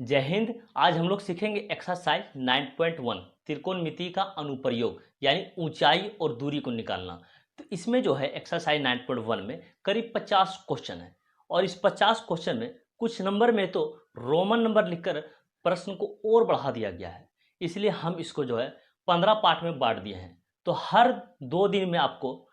जय हिंद। आज हम लोग सीखेंगे एक्सरसाइज 9.1 त्रिकोणमिति का अनुप्रयोग यानी ऊंचाई और दूरी को निकालना। तो इसमें जो है एक्सरसाइज 9.1 में करीब 50 क्वेश्चन है और इस 50 क्वेश्चन में कुछ नंबर में तो रोमन नंबर लिखकर प्रश्न को और बढ़ा दिया गया है, इसलिए हम इसको जो है 15 पार्ट में बांट दिए हैं। तो हर 2 दिन में आपको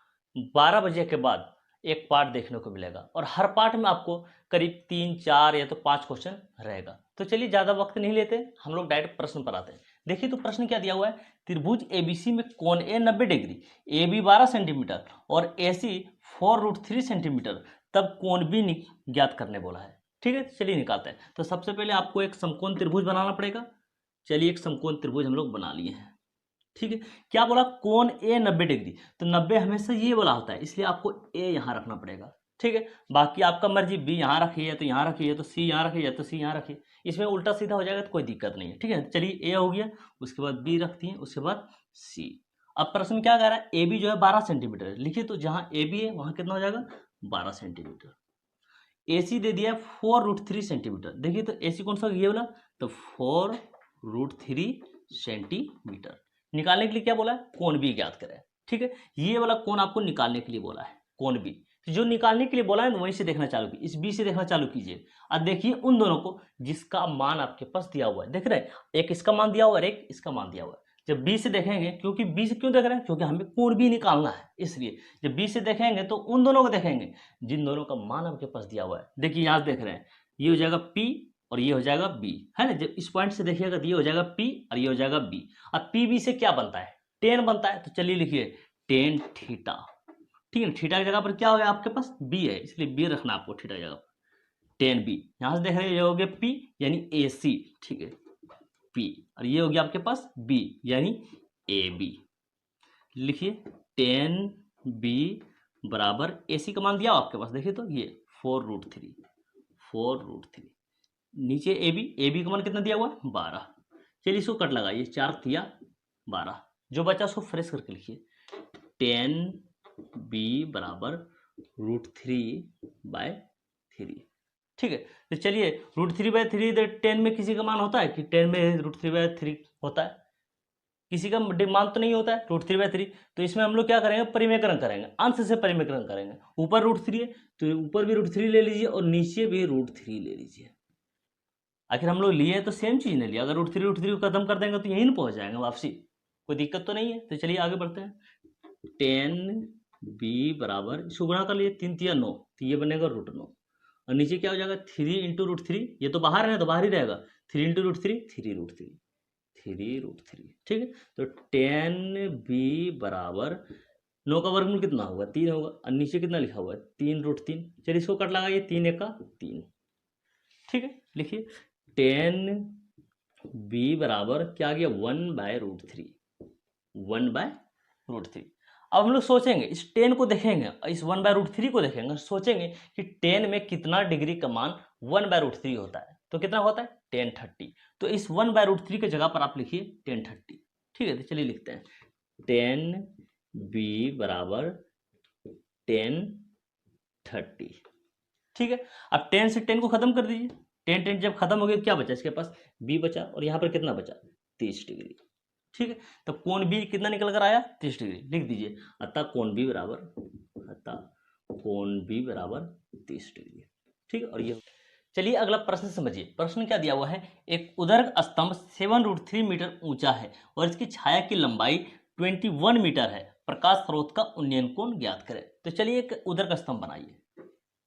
12 बजे के बाद एक पार्ट देखने को मिलेगा और हर पार्ट में आपको करीब 3, 4 या तो 5 क्वेश्चन रहेगा। तो चलिए ज़्यादा वक्त नहीं लेते, हम लोग डायरेक्ट प्रश्न पर आते हैं। देखिए तो प्रश्न क्या दिया हुआ है, त्रिभुज एबीसी में कोण ए 90 डिग्री, ए बी 12 सेंटीमीटर और ए सी 4√3 सेंटीमीटर, तब कोण बी ज्ञात करने बोला है। ठीक है, चलिए निकालते हैं। तो सबसे पहले आपको एक समकोण त्रिभुज बनाना पड़ेगा। चलिए एक समकोण त्रिभुज हम लोग बना लिए हैं। ठीक है, क्या बोला, कोण ए 90 डिग्री, तो 90 हमेशा ये बोला होता है, इसलिए आपको ए यहाँ रखना पड़ेगा। ठीक है, बाकी आपका मर्जी, बी यहाँ रखिए तो यहाँ रखिए, तो सी यहाँ रखिए तो सी यहाँ रखिए, इसमें उल्टा सीधा हो जाएगा तो कोई दिक्कत नहीं है। ठीक है, चलिए ए हो गया, उसके बाद बी रखती हैं, उसके बाद सी। अब प्रश्न में क्या कह रहा है, ए बी जो है 12 सेंटीमीटर है, लिखिए तो जहाँ ए बी है वहाँ कितना हो जाएगा 12 सेंटीमीटर। ए सी दे दिया 4√3 सेंटीमीटर, देखिए तो ए सी कौन सा ये वाला, तो 4√3 सेंटीमीटर। निकालने के लिए क्या बोला है, कोण बी ज्ञात करें। ठीक है, ये वाला कोण आपको निकालने के लिए बोला है, कोण बी। तो जो निकालने के लिए बोला है वहीं से देखना चालू कीजिए, इस बी से देखना चालू कीजिए और देखिए उन दोनों को जिसका मान आपके पास दिया हुआ है। देख रहे हैं, एक इसका मान दिया हुआ है और एक इसका मान दिया हुआ है। जब बी से देखेंगे, क्योंकि बी से क्यों देख रहे हैं, क्योंकि हमें कोण बी निकालना है, इसलिए जब बी से देखेंगे तो उन दोनों को देखेंगे जिन दोनों का मान आपके पास दिया हुआ है। देखिए यहाँ देख रहे हैं, ये हो जाएगा पी और ये हो जाएगा बी, है ना। जब इस पॉइंट से देखिएगा तो ये हो जाएगा पी और ये हो जाएगा बी। अब पी बी से क्या बनता है, टेन बनता है। तो चलिए लिखिए टेन थीटा। ठीक है, थीटा की जगह पर क्या हो गया आपके पास, बी है, इसलिए बी रखना आपको थीटा की जगह पर, टेन बी। यहां से देख रहे हैं ये हो गया पी यानी ए सी, ठीक है, पी, और ये हो गया आपके पास बी यानी ए बी। लिखिए टेन बी बराबर ए सी का मान दिया आपके पास, देखिए तो ये 4√3 नीचे ए बी का मान कितना दिया हुआ है 12। चलिए इसको कट लगाइए, 4 दिया 12, जो बचा उसको फ्रेश करके लिखिए, 10b बराबर √3/3। ठीक है, तो चलिए √3/3, 10 में किसी का मान होता है कि 10 में √3/3 होता है, किसी का मान तो नहीं होता है √3/3। तो इसमें हम लोग क्या करेंगे, परिमेकरण करेंगे, अंश से परिमेकरण करेंगे। ऊपर √3 है तो ऊपर भी √3 ले लीजिए और नीचे भी √3 ले लीजिए। आखिर हम लोग लिए तो सेम चीज़ ने लिया, अगर √3 को खत्म कर देंगे तो यहीं पहुंच जाएंगे वापसी, कोई दिक्कत तो नहीं है। तो चलिए आगे बढ़ते हैं। 10b बराबर, इसको गुणा कर लिए, 3 तिया 9, तो ये बनेगा √9 और नीचे क्या हो जाएगा 3 × √3, ये तो बाहर है ना तो बाहर ही रहेगा, 3 × √3 3√3। ठीक है, तो 10b बराबर 9 का वर्गमूल कितना होगा 3 होगा और नीचे कितना लिखा हुआ है 3√3। चलिए इसको कट लगाइए, 3 × 1 = 3। ठीक है, लिखिए 10b बराबर क्या आ गया 1/√3, 1/√3। अब हम लोग सोचेंगे, इस 10 को देखेंगे, इस 1/√3 को देखेंगे, सोचेंगे कि 10 में कितना डिग्री का मान 1/√3 होता है, तो कितना होता है 1030। तो इस 1/√3 की जगह पर आप लिखिए 1030। ठीक है, तो चलिए लिखते हैं 10b बराबर 1030। ठीक है, अब 10 से 10 को खत्म कर दीजिए, 10 जब खत्म हो गया क्या बचा इसके पास, b बचा, और यहाँ पर कितना बचा 30 डिग्री। ठीक है, तो कोण बी कितना निकल कर आया 30 डिग्री, लिख दीजिए, अतः कोण बी बराबर 30 डिग्री। ठीक है, और ये चलिए अगला प्रश्न समझिए। प्रश्न क्या दिया हुआ है, एक उदर्ग स्तंभ 7√3 मीटर ऊंचा है और इसकी छाया की लंबाई 21 मीटर है, प्रकाश स्रोत का उन्नयन कोण ज्ञात करें। तो चलिए एक उदर्ग स्तंभ बनाइए,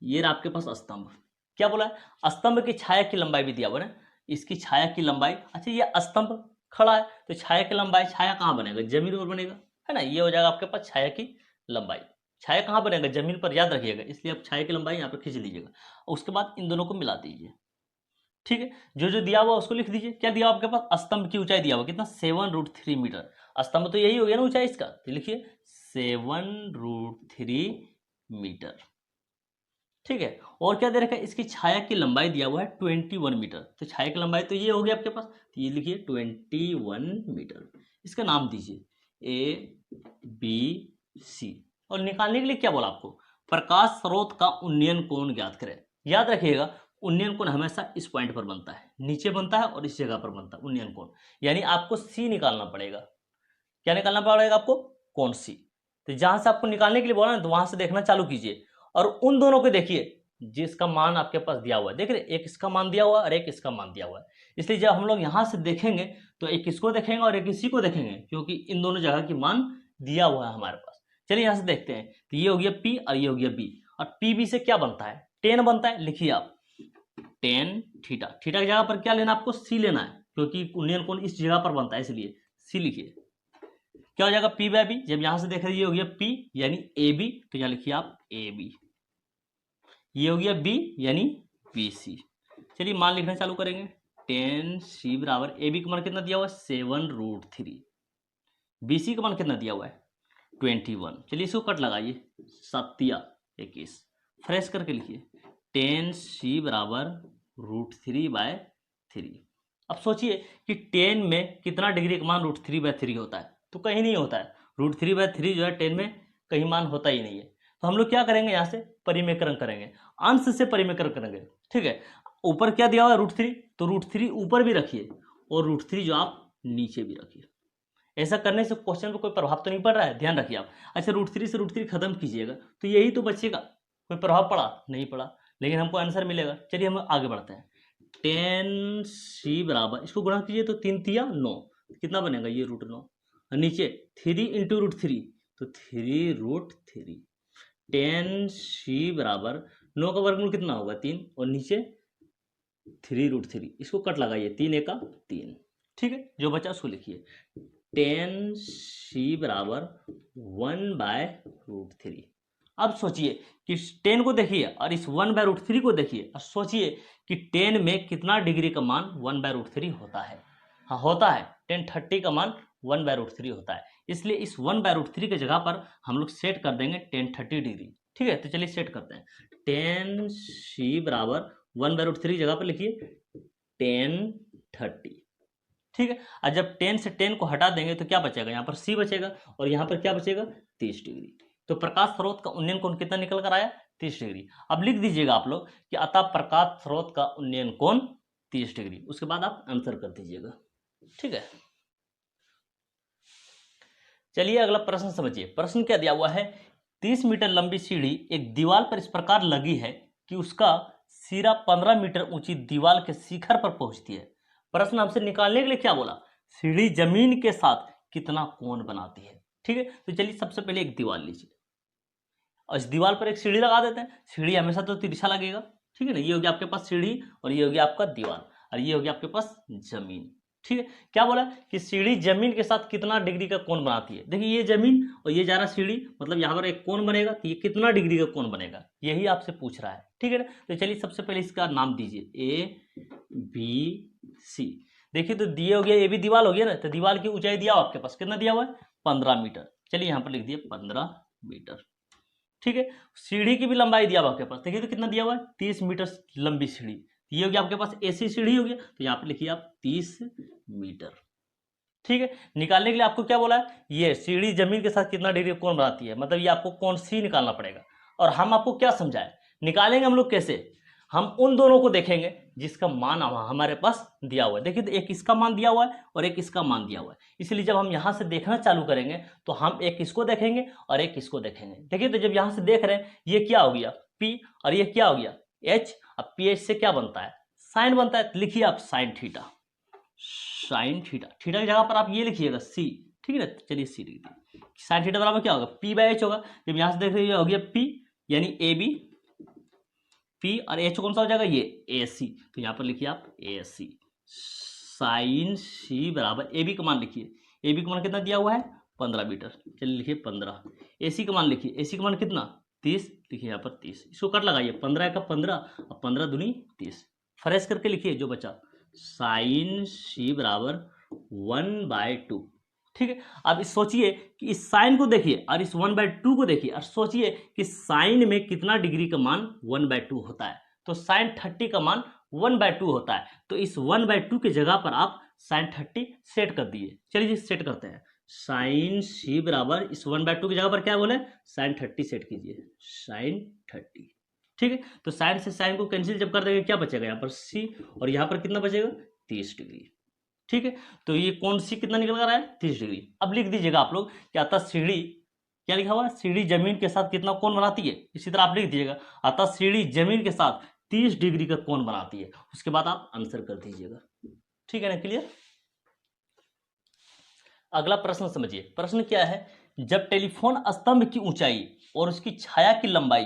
ये रहा आपके पास स्तंभ। क्या बोला है, स्तंभ की छाया की लंबाई भी दिया हुआ है, इसकी छाया की लंबाई, अच्छा ये स्तंभ खड़ा है तो छाया की लंबाई, छाया कहाँ बनेगा जमीन पर बनेगा, है ना, ये हो जाएगा आपके पास छाया की लंबाई। छाया कहाँ बनेगा जमीन पर, याद रखिएगा, इसलिए आप छाया की लंबाई यहाँ पर खींच लीजिएगा। उसके बाद इन दोनों को मिला दीजिए। ठीक है, जो जो दिया हुआ उसको लिख दीजिए। क्या दिया हुआ आपके पास, स्तंभ की ऊंचाई दिया हुआ कितना 7√3 मीटर, स्तंभ तो यही हो गया ना ऊंचाई इसका, तो लिखिए 7√3 मीटर। ठीक है, और क्या दे रखा है, इसकी छाया की लंबाई दिया हुआ है 21 मीटर, तो छाया की लंबाई तो ये हो गया आपके पास, तो ये लिखिए 21 मीटर। इसका नाम दीजिए ABC। और निकालने के लिए क्या बोला आपको, प्रकाश स्रोत का उन्नयन कोण ज्ञात करें। याद रखिएगा उन्नयन कोण हमेशा इस पॉइंट पर बनता है, नीचे बनता है और इस जगह पर बनता है उन्नयन कोण, यानी आपको सी निकालना पड़ेगा। क्या निकालना पड़ेगा आपको? कोण सी। तो जहां से आपको निकालने के लिए बोला ना, तो वहां से देखना चालू कीजिए और उन दोनों को देखिए जिसका मान आपके पास दिया हुआ है। देख रहे, एक इसका मान दिया हुआ है और एक इसका मान दिया हुआ है। इसलिए जब हम लोग यहां से देखेंगे तो एक इसको देखेंगे और एक इसी को देखेंगे, क्योंकि इन दोनों जगह की मान दिया हुआ है हमारे पास। चलिए यहां से देखते हैं, तो ये हो गया पी और ये हो गया बी, और पी बी से क्या बनता है? टेन बनता है। लिखिए आप टेन थीटा। थीटा की जगह पर क्या लेना आपको? सी लेना है, क्योंकि उन्नयन कोण इस जगह पर बनता है, इसलिए सी लिखिए। क्या हो जाएगा? P by B. जब यहां से देख रहे ये हो गया पी यानी ए बी, तो यहां लिखिए आप ए बी। ये हो गया बी यानी बी सी। चलिए मान लिखना चालू करेंगे। टेन सी बराबर ए बी का मान कितना दिया हुआ है? 7√3। बी सी का मान कितना दिया हुआ है? 21। चलिए इसको कट लगाइए, 7×21 फ्रेश करके लिखिए। टेन सी बराबर √3/3। अब सोचिए कि 10 में कितना डिग्री का मान √3/3 होता है? तो कहीं नहीं होता है। √3/3 जो है 10 में कहीं मान होता ही नहीं है। तो हम लोग क्या करेंगे? यहाँ से परिमेकरण करेंगे, अंश से परिमेकरण करेंगे। ठीक है, ऊपर क्या दिया हुआ है? √3, तो √3 ऊपर भी रखिए और √3 जो आप नीचे भी रखिए। ऐसा करने से क्वेश्चन पर कोई प्रभाव तो नहीं पड़ रहा है, ध्यान रखिए आप। अच्छा, √3 से √3 खत्म कीजिएगा तो यही तो बचेगा। कोई प्रभाव पड़ा? नहीं पड़ा, लेकिन हमको आंसर मिलेगा। चलिए हम आगे बढ़ते हैं। टेन सी बराबर, इसको गुणा कीजिए तो 3×3 = 9, कितना बनेगा? ये √9। और नीचे 3 × √3, तो 3√3। टेन सी बराबर 9 का वर्गमूल कितना होगा? 3, और नीचे 3√3। इसको कट लगाइए, 3×1 = 3। ठीक है, जो बचा उसको लिखिए। टेन सी बराबर 1/√3। अब सोचिए कि 10 को देखिए और इस 1/√3 को देखिए और सोचिए कि 10 में कितना डिग्री का मान 1/√3 होता है। हाँ होता है, 1030 का मान 1/√3 होता है। इसलिए इस 1/√3 की जगह पर हम लोग सेट कर देंगे 1030 डिग्री। ठीक है, तो चलिए सेट करते हैं। टेन सी बराबर 1/√3 जगह पर लिखिए 1030। ठीक है, और जब 10 से 10 को हटा देंगे तो क्या बचेगा? यहाँ पर सी बचेगा और यहाँ पर क्या बचेगा? 30 डिग्री। तो प्रकाश स्रोत का उन्नयन कोण कितना निकल कर आया? 30 डिग्री। अब लिख दीजिएगा आप लोग कि अतः प्रकाश स्रोत का उन्नयन कोण 30 डिग्री। उसके बाद आप आंसर कर दीजिएगा। ठीक है, चलिए अगला प्रश्न समझिए। प्रश्न क्या दिया हुआ है? 30 मीटर लंबी सीढ़ी एक दीवार पर इस प्रकार लगी है कि उसका सिरा 15 मीटर ऊंची दीवार के शिखर पर पहुंचती है। प्रश्न हमसे निकालने के लिए क्या बोला? सीढ़ी जमीन के साथ कितना कोण बनाती है। ठीक है, तो चलिए सबसे पहले एक दीवार लीजिए और इस दीवार पर एक सीढ़ी लगा देते हैं। सीढ़ी हमेशा तो तिरछा लगेगा। ठीक है ना, ये हो गया आपके पास सीढ़ी और ये हो गया आपका दीवार और ये हो गया आपके पास जमीन। ठीक है, क्या बोला कि सीढ़ी जमीन के साथ कितना डिग्री का कोण बनाती है। देखिए ये जमीन और ये जा रहा सीढ़ी, मतलब यहाँ पर एक कोण बनेगा, तो ये कितना डिग्री का कोण बनेगा, यही आपसे पूछ रहा है। ठीक है ना, तो चलिए सबसे पहले इसका नाम दीजिए ABC। देखिए तो दिए हो गया ए बी दीवार हो गया ना, तो दीवार की ऊंचाई दिया हुआ आपके पास, कितना दिया हुआ है? 15 मीटर। चलिए यहाँ पर लिख दिए 15 मीटर। ठीक है, सीढ़ी की भी लंबाई दिया हुआ आपके पास, देखिए तो कितना दिया हुआ है? 30 मीटर लंबी सीढ़ी। ये हो गया आपके पास एसी सीढ़ी हो गया, तो यहाँ पे लिखिए आप 30 मीटर। ठीक है, निकालने के लिए आपको क्या बोला है? ये सीढ़ी जमीन के साथ कितना डिग्री कोण बनाती है, मतलब ये आपको कोण सी निकालना पड़ेगा। और हम आपको क्या समझाए, निकालेंगे हम लोग कैसे? हम उन दोनों को देखेंगे जिसका मान हमारे पास दिया हुआ है। देखिए तो एक इसका मान दिया हुआ है और एक इसका मान दिया हुआ है, इसलिए जब हम यहाँ से देखना चालू करेंगे तो हम एक इसको देखेंगे और एक इसको देखेंगे। देखिए तो जब यहाँ से देख रहे हैं, ये क्या हो गया? P और ये क्या हो गया? H। अब PH से क्या बनता है? साइन बनता है। लिखिए आप sine theta. Sine theta, theta की जगह पर आप ये लिखिएगा C। ठीक है ना, चलिए C लिख दिए। साइन थीटा बराबर क्या होगा? P/H होगा। जब यहाँ से देख रहे हो गया P यानी AB, P और H कौन सा हो जाएगा? ये AC, तो यहाँ पर लिखिए आप AC। साइन C बराबर AB का मान लिखिए, AB का मान कितना दिया हुआ है? 15 मीटर। चलिए लिखिए 15। AC का मान लिखिए, AC का मान कितना? 30, लिखिए यहाँ पर 30। इसको कट लगाइए, 15×15 और 15×2 = 30। फ्रेश करके लिखिए जो बचा, साइन C बराबर 1/2। ठीक है, अब सोचिए कि इस साइन को देखिए और इस 1/2 को देखिए और सोचिए कि साइन में कितना डिग्री का मान 1/2 होता है। तो साइन 30 का मान 1/2 होता है, तो इस 1/2 की जगह पर आप साइन 30 सेट कर दिए। चलिए सेट करते हैं। साइन C बराबर इस 1/2 की जगह पर क्या बोले? साइन 30 सेट कीजिए, साइन 30। ठीक है, तो साइन से साइन को कैंसिल जब कर देंगे क्या बचेगा यहाँ पर सी, और यहाँ पर कितना बचेगा 30 डिग्री। ठीक है, तो ये कौन सी कितना निकल कर आया 30 डिग्री। अब लिख दीजिएगा आप लोग कि अतः सीढ़ी, क्या लिखा हुआ है, सीढ़ी जमीन के साथ कितना कोण बनाती है, इसी तरह आप लिख दीजिएगा अतः सीढ़ी जमीन के साथ 30 डिग्री का कोण बनाती है। उसके बाद आप आंसर कर दीजिएगा। ठीक है ना, क्लियर। अगला प्रश्न समझिए, प्रश्न क्या है, जब टेलीफोन स्तंभ की ऊंचाई और उसकी छाया की लंबाई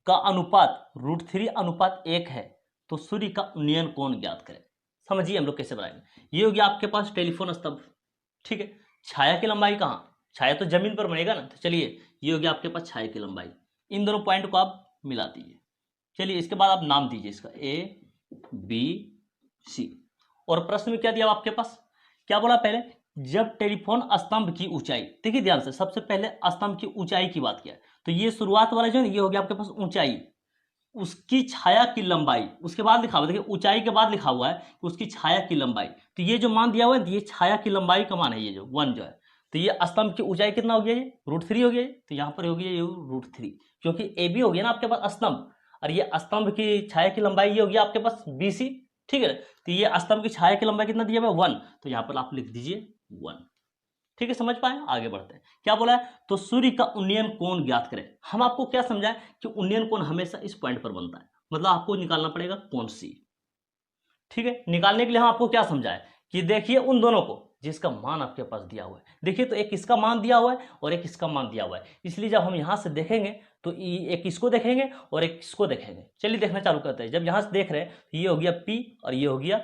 का अनुपात √3:1 है तो सूर्य का उन्नयन कोण ज्ञात करें। समझिए हम लोग कैसे बनाएंगे। ये हो गया आपके पास टेलीफोन स्तंभ, ठीक है, छाया की लंबाई कहाँ, छाया तो जमीन पर बनेगा ना, तो चलिए ये हो गया आपके पास छाया की लंबाई। इन दोनों पॉइंट को आप मिला दीजिए। चलिए इसके बाद आप नाम दीजिए इसका ABC। और प्रश्न में क्या दिया आपके पास, क्या बोला पहले, जब टेलीफोन स्तंभ की ऊंचाई, देखिए ध्यान से, सबसे पहले स्तंभ की ऊंचाई की बात किया, तो ये शुरुआत वाला जो है ये हो गया आपके पास ऊंचाई, उसकी छाया की लंबाई, उसके बाद लिखा हुआ, देखिए ऊंचाई के बाद लिखा हुआ है कि उसकी छाया की लंबाई, तो ये जो मान दिया हुआ है ये छाया की लंबाई का मान है, ये जो 1 जो है, तो ये स्तंभ की ऊंचाई कितना हो गया, ये √3 हो गया, तो यहाँ पर हो गया ये √3, क्योंकि AB हो गया ना आपके पास स्तंभ, और ये स्तंभ की छाया की लंबाई ये हो गया आपके पास BC। ठीक है, तो ये स्तंभ की छाया की लंबाई कितना दिया हुआ है 1, तो यहाँ पर आप लिख दीजिए 1। ठीक है, समझ पाए, आगे बढ़ते हैं। क्या बोला है, तो सूर्य का उन्नयन कोण ज्ञात करें। हम आपको क्या समझाएं कि उन्नयन कोण हमेशा इस पॉइंट पर बनता है, मतलब आपको निकालना पड़ेगा कोण C। ठीक है, निकालने के लिए हम आपको क्या समझाएं कि देखिए उन दोनों को जिसका मान आपके पास दिया हुआ है, देखिए तो एक इसका मान दिया हुआ है और एक इसका मान दिया हुआ है, इसलिए जब हम यहां से देखेंगे तो एक इसको देखेंगे और एक इसको देखेंगे। चलिए देखना चालू करते हैं। जब यहां से देख रहे हैं तो ये हो गया P और ये हो गया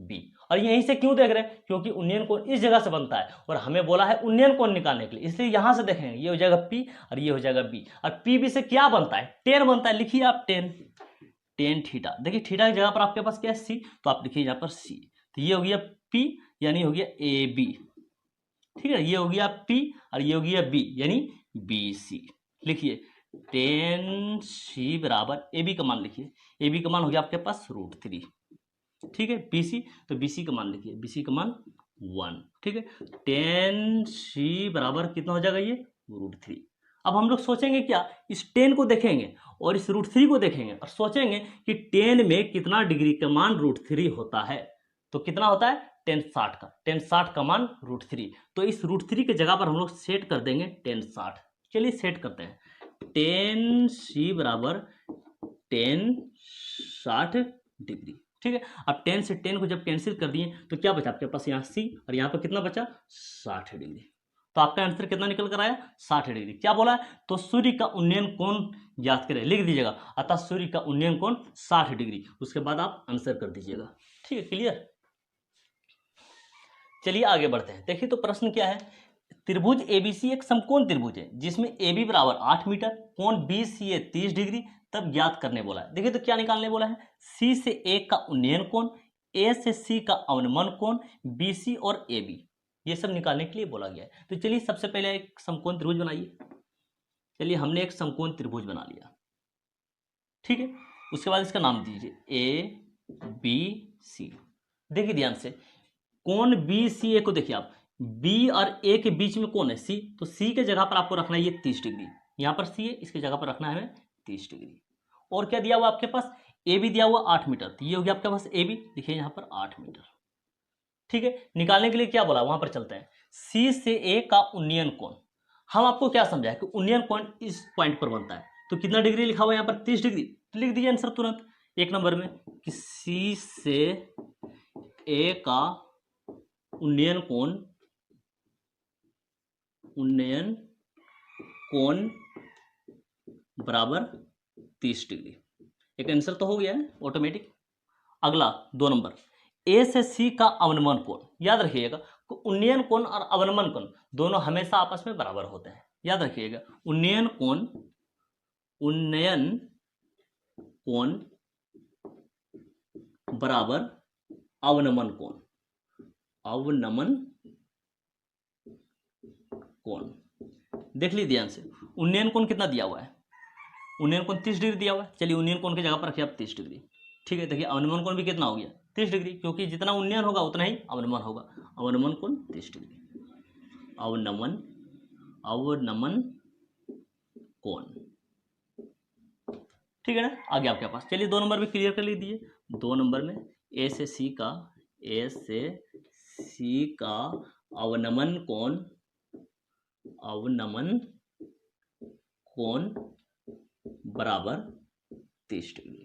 B, और यहीं से क्यों देख रहे हैं, क्योंकि उन्नयन कोण इस जगह से बनता है और हमें बोला है उन्नयन कोण निकालने के लिए, इसलिए यहां से देखेंगे ये हो जाएगा P और ये हो जाएगा B, और PB से क्या बनता है, tan बनता है। लिखिए आप tan थीटा, देखिए थीटा की जगह पर आपके पास क्या है C, तो आप लिखिए यहाँ पर C, तो ये हो गया P यानी हो गया AB। ठीक है, ये हो गया P और ये हो गया B यानी BC। लिखिए tan C बराबर AB का मान लिखिए, AB का मान हो गया आपके पास √3। ठीक है, BC, तो BC का मान लिखिए, BC का मान 1। ठीक है, tan C बराबर कितना हो जाएगा ये √3। अब हम लोग सोचेंगे क्या, इस tan को देखेंगे और इस √3 को देखेंगे और सोचेंगे कि tan में कितना डिग्री का मान √3 होता है, तो कितना होता है tan 60 का, tan 60 का मान √3, तो इस √3 की जगह पर हम लोग सेट कर देंगे tan 60। चलिए सेट करते हैं, tan C बराबर tan 60 डिग्री। ठीक है, अब 10 से 10 को जब कैंसिल कर दिए तो क्या बचा आपके पास यहाँ C, और यहाँ पर कितना बचा 60 डिग्री। तो आपका आंसर कितना निकल कर आया 60 डिग्री। क्या बोला है, तो सूर्य का उन्नयन कोण ज्ञात करें, लिख दीजिएगा अतः सूर्य का उन्नयन कोण 60 डिग्री, उसके बाद आप आंसर कर दीजिएगा। ठीक है, क्लियर। चलिए आगे बढ़ते हैं। देखिए तो प्रश्न क्या है, त्रिभुज ABC एक समकोण त्रिभुज है जिसमें AB बराबर 8 मीटर, कोण BCA 30 डिग्री, तब ज्ञात करने बोला है। देखिए तो क्या निकालने बोला है, C से A का उन्नयन कोण, A से C का अवनमन कोण, BC और AB, ये सब निकालने के लिए बोला गया है। तो चलिए सबसे पहले एक समकोण त्रिभुज बनाइए। चलिए हमने एक समकोण त्रिभुज बना लिया। ठीक है, उसके बाद इसका नाम दीजिए ABC। देखिए ध्यान से, कोण BCA को देखिए आप, B और A के बीच में कौन है C, तो C के जगह पर आपको रखना है ये 30 डिग्री, यहाँ पर C है, इसके जगह पर रखना है हमें 30 डिग्री। और क्या दिया हुआ आपके पास, AB दिया हुआ 8 मीटर, तो ये हो गया आपके पास AB, देखिए यहाँ पर 8 मीटर। ठीक है, निकालने के लिए क्या बोला, वहां पर चलते हैं। C से A का उन्नयन कोण, हम आपको क्या समझाया कि उन्नयन कोण इस पॉइंट पर बनता है, तो कितना डिग्री लिखा हुआ है यहाँ पर 30 डिग्री, तो लिख दीजिए आंसर तुरंत एक नंबर में कि C से A का उन्नयन कोण बराबर 30 डिग्री। एक आंसर तो हो गया है ऑटोमेटिक। अगला 2 नंबर, A से C का अवनमन कोण, याद रखिएगा उन्नयन कोण और अवनमन कोण दोनों हमेशा आपस में बराबर होते हैं, याद रखिएगा उन्नयन कोण बराबर अवनमन कोण देख लीजिए ध्यान से, उन्नयन कोण कितना दिया हुआ है, उन्नयन कोण 30 डिग्री दिया हुआ है। चलिए उन्नयन कोण की जगह पर रखिए आप 30 डिग्री। ठीक है, देखिए अवनमन कोण भी कितना हो गया 30 डिग्री, क्योंकि जितना उन्नयन होगा उतना ही अवनमन होगा। अवनमन कोण 30 डिग्री, अवनमन कोण। ठीक है ना। आगे आपके पास चलिए 2 नंबर में क्लियर कर लीजिए। 2 नंबर में ए से सी का अवनमन कोण बराबर 30 डिग्री।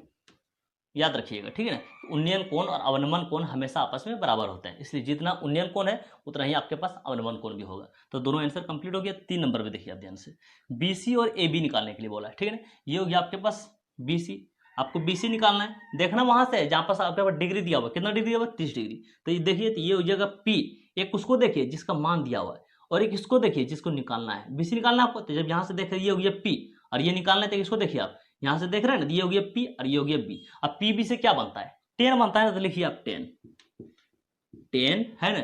याद रखिएगा, ठीक है ना। उन्नयन कोण और अवनमन कोण हमेशा आपस में बराबर होते हैं, इसलिए जितना उन्नयन कोण है उतना ही आपके पास अवनमन कोण भी होगा। तो दोनों आंसर कंप्लीट हो गया। 3 नंबर पे देखिए आप ध्यान से, बीसी और ए बी निकालने के लिए बोला है, ठीक है ना। ये हो गया आपके पास बीसी, आपको बीसी निकालना है। देखना वहां से जहां पास आपके पास डिग्री दिया हुआ, कितना डिग्री दिया हुआ, 30 डिग्री। तो ये देखिए, तो ये हो जाएगा पी। एक उसको देखिए जिसका मान दिया हुआ है, और एक इसको देखिए जिसको निकालना है। बीसी निकालना है आपको, तो जब यहाँ से देख रहे ये हो गया पी और ये निकालना है, तो इसको देखिए आप यहां से देख रहे हैं ना, ये हो गया पी और ये हो गया बी। अब पी बी से क्या बनता है, 10 बनता है ना, तो लिखिए आप 10 है ना।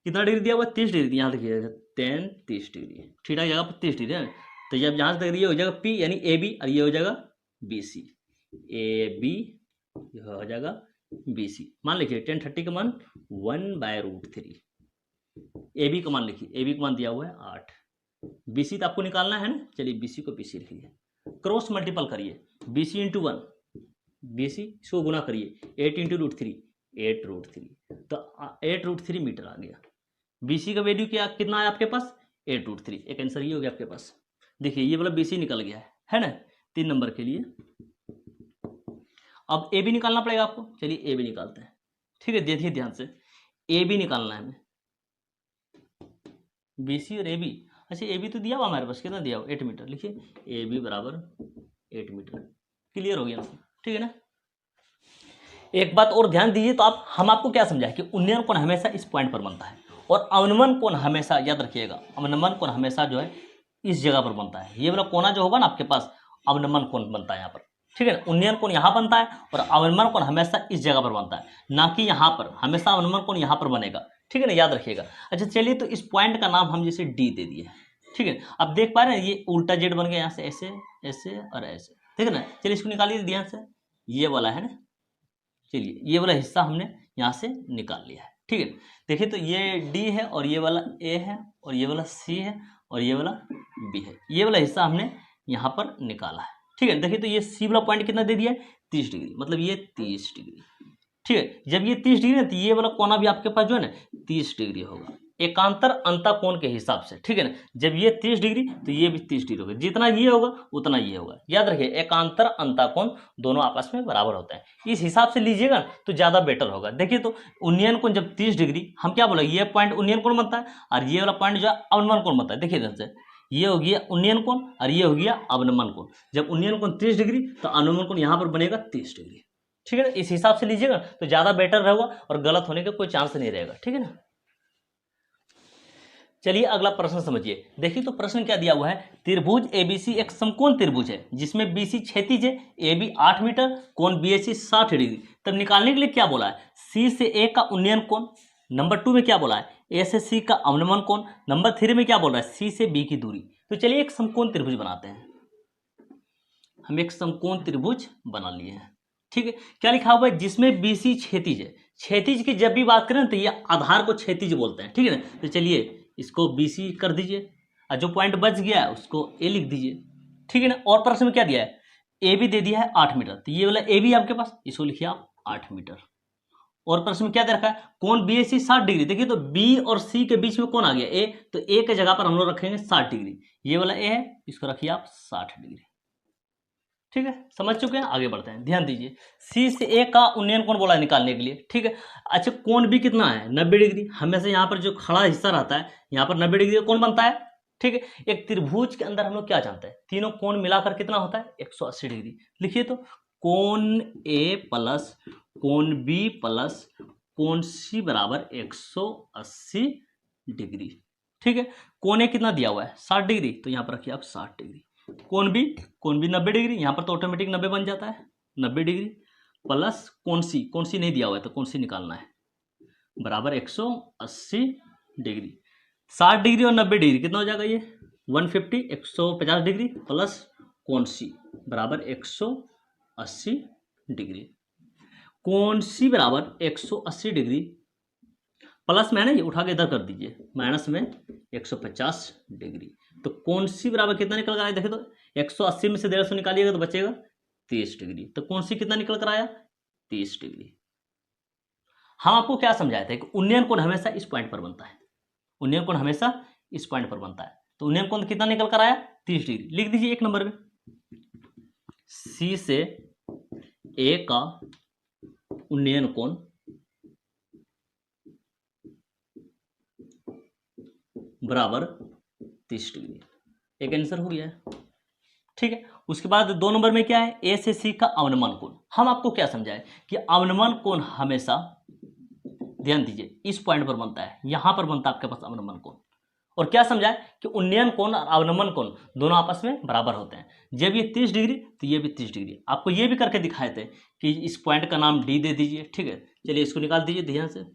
कितना डिग्री दिया हुआ, 30 डिग्री। यहाँ देखिएगा 10 30 डिग्री, थीटा की जगह पर 30 डिग्री है ना। तो जब यहाँ से देख रही हो जाएगा पी यानी ए बी, और ये हो जाएगा बी सी, ए बी हो जाएगा बी सी। मान लिखिए 10 30 का मान 1/√3। ए बी का मान लिखिए, ए बी का मान दिया हुआ है 8। बी सी तो आपको निकालना है ना, चलिए बी सी को बी सी लिखिए, क्रॉस मल्टीपल करिए, B C into 1, B C इसको गुना करिए, 8 इंटू √3 8√3, तो 8√3 मीटर आ गया। बी सी का वैल्यू क्या कितना है आपके पास, 8√3। एक आंसर ये हो गया आपके पास। देखिए ये वाला बी सी निकल गया है ना 3 नंबर के लिए। अब ए बी निकालना पड़ेगा आपको, चलिए ए बी निकालते हैं, ठीक है। देखिए ध्यान से, ए बी निकालना है हमें, बी सी और ए बी। अच्छा ए बी तो दिया हुआ हमारे पास, कितना दिया हुआ, 8 मीटर। लिखिए ए बी बराबर 8 मीटर। क्लियर हो गया ना, ठीक है ना। एक बात और ध्यान दीजिए, तो हम आपको क्या समझाए कि उन्नयन कोण हमेशा इस पॉइंट पर बनता है, और अवनमन कोण हमेशा, याद रखिएगा, अवनमन कोण हमेशा जो है इस जगह पर बनता है। ये वाला कोना जो होगा ना आपके पास, अवनमन कोण बनता है यहाँ पर, ठीक है ना। उन्नयन कोण यहाँ बनता है और अवनमन कोण हमेशा इस जगह पर बनता है, ना कि यहाँ पर। हमेशा अवनमन कोण यहाँ पर बनेगा, ठीक है ना, याद रखिएगा। अच्छा चलिए, तो इस पॉइंट का नाम हम जैसे डी दे दिए, ठीक है। अब देख पा रहे हैं ये उल्टा जेड बन गया, यहाँ से ऐसे ऐसे और ऐसे, ठीक है ना। चलिए इसको निकालिए ध्यान से, ये वाला है ना, चलिए ये वाला हिस्सा हमने यहाँ से निकाल लिया है, ठीक है। देखिए तो ये डी है और ये वाला ए है और ये वाला सी है और ये वाला बी है। ये वाला हिस्सा हमने यहाँ पर निकाला है, ठीक है। देखिए तो ये सी वाला पॉइंट कितना दे दिया है, 30 डिग्री, मतलब ये 30 डिग्री, ठीक है। जब ये 30 डिग्री है तो ये वाला कोना भी आपके पास जो है ना 30 डिग्री होगा, एकांतर अंता कोण के हिसाब से, ठीक है ना। जब ये 30 डिग्री तो ये भी 30 डिग्री होगा, जितना ये होगा उतना ये होगा। याद रखिए एकांतर अंता कोण दोनों आपस में बराबर होता है, इस हिसाब से लीजिएगा तो ज्यादा बेटर होगा। देखिए तो उन्नयन कोण जब 30 डिग्री, हम क्या बोला, ये पॉइंट उन्नयन कोण बनता है और ये वाला पॉइंट जो है अवनमन कोण बनता है। देखिए ध्यान से, ये हो गया उन्नयन कोण और ये हो गया अवनमन कोण। जब उन्नयन कोण 30 डिग्री तो अवनमन कोण यहाँ पर बनेगा 30 डिग्री, ठीक है ना। इस हिसाब से लीजिएगा तो ज्यादा बेटर रहेगा और गलत होने का कोई चांस नहीं रहेगा, ठीक है ना। चलिए अगला प्रश्न समझिए। देखिए तो प्रश्न क्या दिया हुआ है, त्रिभुज एबीसी एक समकोण त्रिभुज है जिसमें बीसी क्षैतिज है, एबी 8 मीटर, कोण बीएसी 60 डिग्री। तब निकालने के लिए क्या बोला है, सी से ए का उन्नयन कोण। नंबर 2 में क्या बोला है, ए से सी का अवनमन कोण। नंबर 3 में क्या बोल रहा है, सी से बी की दूरी। तो चलिए एक समकोण त्रिभुज बनाते हैं, हम एक समकोण त्रिभुज बना लिए हैं, ठीक है। क्या लिखा हुआ है, जिसमें बीसी क्षैतिज है। क्षैतिज की जब भी बात करें तो ये आधार को क्षैतिज बोलते हैं, ठीक है ना। तो चलिए इसको बीसी कर दीजिए और जो पॉइंट बच गया है उसको ए लिख दीजिए, ठीक है ना। और प्रश्न में क्या दिया है, ए भी दे दिया है 8 मीटर, तो ये वाला ए भी आपके पास, इसको लिखिए आप 8 मीटर। और प्रश्न में क्या दे रखा है, कोण बीएसी 60 डिग्री। देखिए तो बी और सी के बीच में कौन आ गया, ए, तो ए के जगह पर हम लोग रखेंगे 60 डिग्री। ये वाला ए है, इसको रखिए आप 60 डिग्री, ठीक है। समझ चुके हैं, आगे बढ़ते हैं। ध्यान दीजिए, सी से ए का उन्नयन कोण बोला निकालने के लिए, ठीक है। अच्छा कोण भी कितना है, 90 डिग्री। हमेशा यहाँ पर जो खड़ा हिस्सा रहता है यहाँ पर 90 डिग्री का कोण बनता है, ठीक है। एक त्रिभुज के अंदर हम लोग क्या जानते हैं, तीनों कोण मिलाकर कितना होता है, 180 डिग्री। लिखिए तो कोण ए प्लस कोण बी प्लस कोण सी बराबर 180 डिग्री, ठीक है। कोण ए कितना दिया हुआ है, 60 डिग्री, तो यहाँ पर रखिए आप 60 डिग्री। कोण बी 90 डिग्री, यहाँ पर तो ऑटोमेटिक 90 बन जाता है, 90 डिग्री प्लस कोण सी नहीं दिया हुआ है तो कोण सी निकालना है, बराबर 180 डिग्री। 60 डिग्री और 90 डिग्री कितना हो जाएगा, ये 150, 150 डिग्री प्लस कोण सी बराबर 180 डिग्री। कोण सी बराबर 180 डिग्री, प्लस में है ना, ये उठा के इधर कर दीजिए, माइनस में 150 डिग्री। तो कोण सी बराबर कितना निकल रहा है, देखिए तो 180 में से 150 निकालिएगा तो बचेगा 30 डिग्री। तो कौन सी कितना निकल कर आया? 30 डिग्री। हम आपको क्या समझाए थे कि उन्नयन कोण हमेशा इस पॉइंट पर बनता है, उन्नयन कोण हमेशा इस पॉइंट पर बनता है। तो उन्नयन कोण कितना निकल कर आया? 30 डिग्री। लिख दीजिए एक नंबर में, सी से ए का उन्नयन कोण बराबर 30 डिग्री। एक आंसर हो गया है, ठीक है। उसके बाद 2 नंबर में क्या है? ए से सी का अवनमन कोण। हम आपको क्या समझाए कि अवनमन कोण हमेशा, ध्यान दीजिए, इस पॉइंट पर बनता है, यहां पर बनता है आपके पास अवनमन कोण। और क्या समझाए कि उन्नयन कोण और अवनमन कोण दोनों आपस में बराबर होते हैं। जब ये 30 डिग्री तो ये भी 30 डिग्री। आपको ये भी करके दिखाए थे कि इस पॉइंट का नाम डी दे दीजिए, ठीक है। चलिए इसको निकाल दीजिए ध्यान से,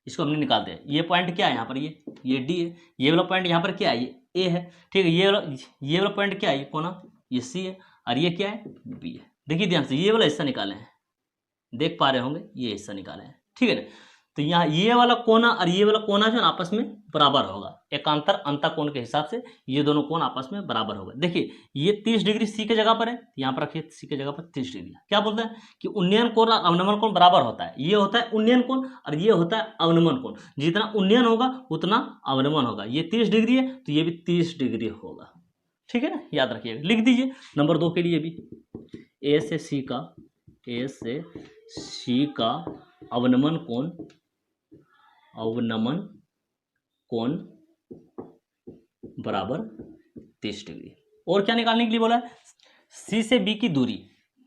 इसको हमने निकाल दिया। ये पॉइंट क्या है यहाँ पर? ये डी है। ये वाला पॉइंट यहाँ पर क्या है? ये ए है, ठीक है। ये वाला पॉइंट क्या है? ये कोना, ये सी है। और ये क्या है? बी है। देखिए ध्यान से, ये वाला हिस्सा निकाले हैं, देख पा रहे होंगे, ये हिस्सा निकाले हैं, ठीक है ना। तो यहाँ ये वाला कोना और ये वाला कोना जो है आपस में बराबर होगा, एकांतर अंतःकोण के हिसाब से ये दोनों कोण आपस में बराबर होगा। देखिए ये 30 डिग्री सी के जगह पर है, यहाँ पर रखिए सी के जगह पर 30 डिग्री। क्या बोलते हैं कि उन्नयन कोण और अवनमन कोण बराबर होता है। ये होता है उन्नयन कोण और ये होता है अवनमन कोण। जितना उन्नयन होगा उतना अवनमन होगा। ये 30 डिग्री है तो ये भी 30 डिग्री होगा, ठीक है ना, याद रखिएगा। लिख दीजिए नंबर 2 के लिए भी, ए से सी का अवनमन कोण बराबर 30 डिग्री। और क्या निकालने के लिए बोला है? सी से बी की दूरी।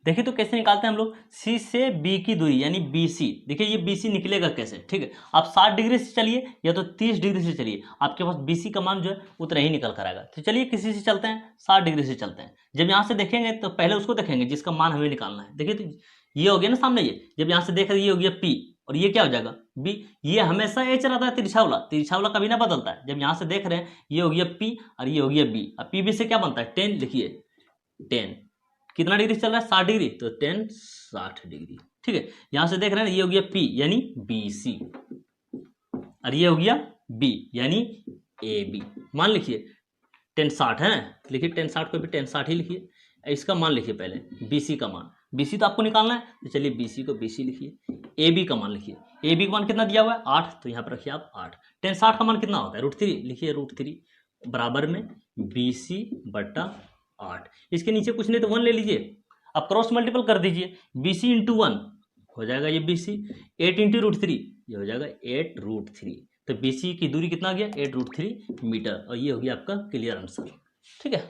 देखिए तो कैसे निकालते हैं हम लोग? सी से बी की दूरी यानी BC। देखिए ये BC निकलेगा कैसे, ठीक है। आप 60 डिग्री से चलिए या तो 30 डिग्री से चलिए, आपके पास BC का मान जो है उतना ही निकल कर आएगा। तो चलिए किसी से चलते हैं, 60 डिग्री से चलते हैं। जब यहाँ से देखेंगे तो पहले उसको देखेंगे जिसका मान हमें निकालना है। देखिए तो ये हो गया ना सामने, ये जब यहाँ से देख रहे ये हो गया P और ये क्या हो जाएगा B। ये हमेशा एच रहता है, तिरछा वाला कभी ना बदलता है। जब यहाँ से देख रहे हैं ये हो गया P और ये हो गया B। अब PB से क्या बनता है? 10। लिखिए 10 कितना डिग्री चल रहा है? 60 डिग्री। तो 10 60 डिग्री, ठीक है। यहां से देख रहे हैं ये हो गया P यानी BC और ये हो गया B यानी AB। मान लिखिए 10 60 है, लिखिए 10 60 को भी 10 60 ही लिखिए। इसका मान लिखिए पहले, BC का मान। BC तो आपको निकालना है, तो चलिए BC को BC लिखिए। AB का मान लिखिए, AB का मान कितना दिया हुआ है? 8। तो यहाँ पर रखिए आप 8। 10 60 का मान कितना होता है? √3। लिखिए √3 बराबर में BC बटा 8। इसके नीचे कुछ नहीं तो 1 ले लीजिए, अब क्रॉस मल्टीपल कर दीजिए। BC इंटू 1 हो जाएगा ये BC, 8 इंटू √3 ये हो जाएगा 8√3। तो BC की दूरी कितना गया? 8√3 मीटर। और ये हो गया आपका क्लियर आंसर, ठीक है।